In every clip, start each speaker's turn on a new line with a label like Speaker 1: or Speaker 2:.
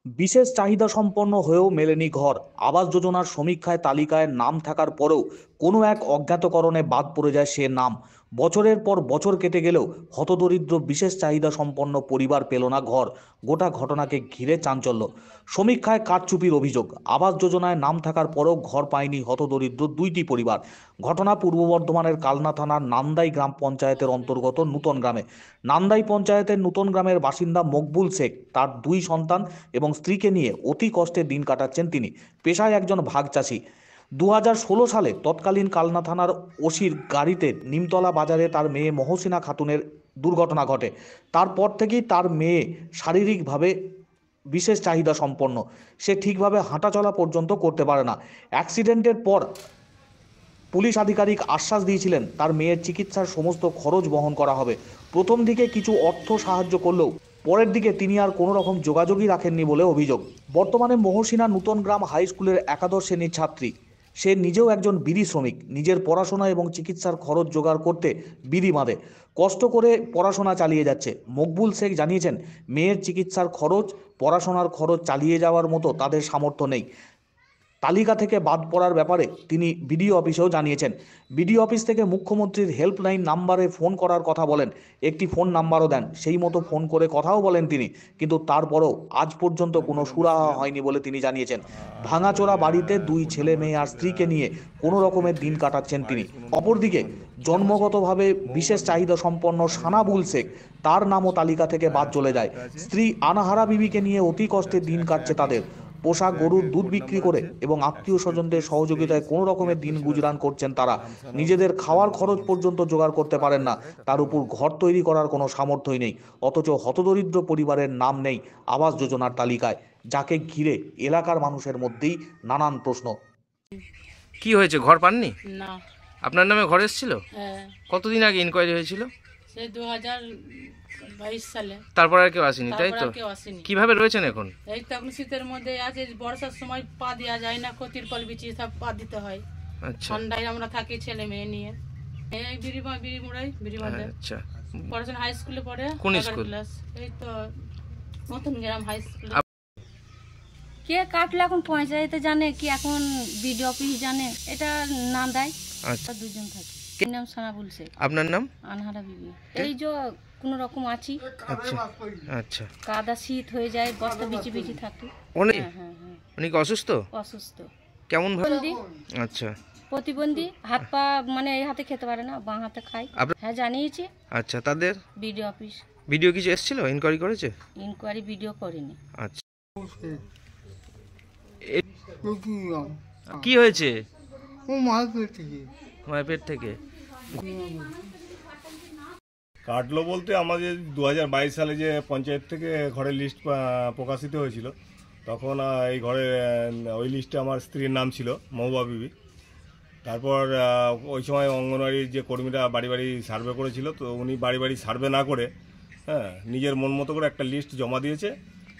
Speaker 1: বিশেষ চাহিদা সম্পন্ন হয়েও মেলেনি ঘর। আবাস যোজনার সমীক্ষায় তালিকায় নাম থাকার পরেও কোনো এক অজ্ঞাত কারণে বাদ পড়ে যায় সে নাম। বছরের পর বছর কেটে গেলেও হতদরিদ্র বিশেষ চাহিদা সম্পন্ন পরিবার পেল না ঘর। গোটা ঘটনাকে ঘিরে চাঞ্চল্য। সমীক্ষায় কারচুপির অভিযোগ। আবাস যোজনায় নাম থাকার পরেও ঘর পায়নি হতদরিদ্র দুইটি পরিবার। ঘটনা পূর্ব বর্ধমানের কালনা থানার নান্দাই গ্রাম পঞ্চায়েতের অন্তর্গত নূতন গ্রামে। নান্দাই পঞ্চায়েতের নূতন গ্রামের বাসিন্দা মকবুল শেখ তার দুই সন্তান এবং স্ত্রীকে নিয়ে অতি কষ্টে দিন কাটাচ্ছেন তিনি। পেশায় একজন ভাগ চাষি। 2016 সালে তৎকালীন কালনা থানার ওসির গাড়িতে নিমতলা বাজারে তার মেয়ে মহসিনা খাতুনের দুর্ঘটনা ঘটে। তারপর থেকেই তার মেয়ে শারীরিকভাবে বিশেষ চাহিদা সম্পন্ন। সে ঠিকভাবে হাঁটাচলা পর্যন্ত করতে পারে না। অ্যাক্সিডেন্টের পর পুলিশ আধিকারিক আশ্বাস দিয়েছিলেন তার মেয়ের চিকিৎসার সমস্ত খরচ বহন করা হবে। প্রথম দিকে কিছু অর্থ সাহায্য করলেও পরের দিকে তিনি আর কোনো রকম যোগাযোগই রাখেননি বলে অভিযোগ। বর্তমানে মহসিনা নূতন গ্রাম হাই স্কুলের একাদশ শ্রেণীর ছাত্রী। সে নিজেও একজন বিড়ি শ্রমিক। নিজের পড়াশোনা এবং চিকিৎসার খরচ জোগাড় করতে বিড়ি বাঁধে। কষ্ট করে পড়াশোনা চালিয়ে যাচ্ছে। মকবুল শেখ জানিয়েছেন মেয়ের চিকিৎসার খরচ, পড়াশোনার খরচ চালিয়ে যাওয়ার মতো তাদের সামর্থ্য নেই। তালিকা থেকে বাদ পড়ার ব্যাপারে তিনি বিডিও অফিসেও জানিয়েছেন। বিডিও অফিস থেকে মুখ্যমন্ত্রীর হেল্পলাইন নাম্বারে ফোন করার কথা বলেন। একটি ফোন নাম্বারও দেন। সেই মতো ফোন করে কথাও বলেন তিনি। কিন্তু তারপরেও আজ পর্যন্ত কোনো সুরাহা হয়নি বলে তিনি জানিয়েছেন। ভাঙাচোরা বাড়িতে দুই ছেলে মেয়ে আর স্ত্রীকে নিয়ে কোনো রকমের দিন কাটাচ্ছেন তিনি। অপরদিকে জন্মগতভাবে বিশেষ চাহিদা সম্পন্ন সানাবুল শেখ, তার নামও তালিকা থেকে বাদ চলে যায়। স্ত্রী আনাহারা বিবিকে নিয়ে অতি কষ্টে দিন কাটছে তাদের। পোষা গরুর দুধ বিক্রি করে এবং আত্মীয় স্বজনদের সহযোগিতায় কোনো রকমের দিন গুজরান করছেন তারা। নিজেদের খাওয়ার খরচ পর্যন্ত জোগাড় করতে পারেন না। তার উপর ঘর তৈরি করার কোনো সামর্থ্যই নেই। অথচ হতদরিদ্র পরিবারের নাম নেই আবাস যোজনার তালিকায়, যাকে ঘিরে এলাকার মানুষের মধ্যেই নানান প্রশ্ন।
Speaker 2: কি হয়েছে, ঘর পাননি?
Speaker 3: না।
Speaker 2: আপনার নামে ঘর এসেছিল?
Speaker 3: হ্যাঁ,
Speaker 2: কতদিন আগে ইনকোয়ারি হয়েছিল?
Speaker 3: সে 2022 সালে।
Speaker 2: তারপর আর কেউ আসেনি, তাই
Speaker 3: তারপর
Speaker 2: তো?
Speaker 3: আর কেউ আসেনি।
Speaker 2: কিভাবে রয়েছেন এখন?
Speaker 3: এই তো এখন শীতের মধ্যে আছে, বর্ষার সময় পা দেওয়া যায় না, তিরপল বিছিয়ে সব পা দিতে হয়।
Speaker 2: আচ্ছা
Speaker 3: ঠান্ডায় আমরা থাকি ছেলে মেয়ে নিয়ে। এই বিড়ি মুড়াই বিড়ি বাঁধে।
Speaker 2: আচ্ছা,
Speaker 3: পড়াশোনা হাই স্কুলে পড়ে।
Speaker 2: কোন
Speaker 3: 11
Speaker 2: স্কুল?
Speaker 3: ক্লাস। এই তো নতুন গ্রাম হাই স্কুল।
Speaker 4: কে কাটলে এখন পঞ্চায়েতে জানে কি এখন বিডিও অফিস জানে, এটা না দেয়।
Speaker 2: আচ্ছা,
Speaker 4: দুজন থাকে। নাম সানাবুল শেখ।
Speaker 2: আপনার নাম?
Speaker 4: আনহারা বিবি। এই যে কোন রকম আছি।
Speaker 2: আচ্ছা আচ্ছা।
Speaker 4: কাদা শীত হয়ে যায়, বস্তা বিচি বিচি থাকি।
Speaker 2: উনি
Speaker 4: হ্যাঁ।
Speaker 2: উনি কি অসুস্থ?
Speaker 4: অসুস্থ।
Speaker 2: কেমন ভাবে?
Speaker 4: প্রতিবন্ধী।
Speaker 2: আচ্ছা
Speaker 4: প্রতিবন্ধী, হাত পা মানে এই হাতে খেতে পারে না, বাঁ হাতে খায়। হ্যাঁ জানিয়েছি।
Speaker 2: আচ্ছা, তাদের
Speaker 4: বিডিও অফিস।
Speaker 2: ভিডিও কিছু এসেছিল, ইনকোয়ারি করেছে?
Speaker 4: ইনকোয়ারি ভিডিও করেনি।
Speaker 2: আচ্ছা, কি হয়েছে? মায়ের পেট থেকে
Speaker 5: কাটলো বলতে আমাদের 2022 সালে যে পঞ্চায়েত থেকে ঘরের লিস্ট প্রকাশিত হয়েছিল, তখন এই ঘরে ওই লিস্টে আমার স্ত্রীর নাম ছিল মহুবা বিবি। তারপর ওই সময় অঙ্গনওয়াড়ির যে কর্মীরা বাড়ি বাড়ি সার্ভে করেছিল, তো উনি বাড়ি বাড়ি সার্ভে না করে নিজের মন মতো করে একটা লিস্ট জমা দিয়েছে।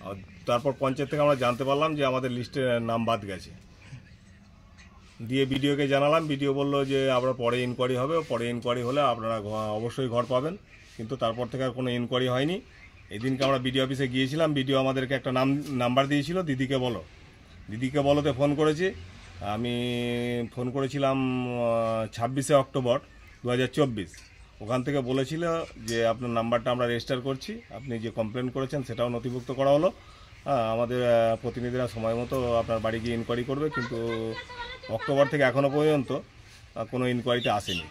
Speaker 5: আর তারপর পঞ্চায়েত থেকে আমরা জানতে পারলাম যে আমাদের লিস্টে নাম বাদ গেছে। দিয়ে বিডিওকে জানালাম, বিডিও বললো যে আপনার পরে ইনকোয়ারি হবে, পরে ইনকোয়ারি হলে আপনারা অবশ্যই ঘর পাবেন। কিন্তু তারপর থেকে আর কোনো ইনকোয়ারি হয়নি। এদিনকে আমরা বিডিও অফিসে গিয়েছিলাম, বিডিও আমাদেরকে একটা নাম্বার দিয়েছিল, দিদিকে বলোতে ফোন করেছি। আমি ফোন করেছিলাম 26শে অক্টোবর 2024। ওখান থেকে বলেছিল যে আপনার নাম্বারটা আমরা রেজিস্টার করছি, আপনি যে কমপ্লেন করেছেন সেটাও নথিভুক্ত করা হলো। আমাদের প্রতিনিধিরা সময় মতো আপনার বাড়ি গিয়ে ইনকোয়ারি করবে, কিন্তু অক্টোবর থেকে এখনও পর্যন্ত কোনো ইনকোয়ারিতে আসেনি।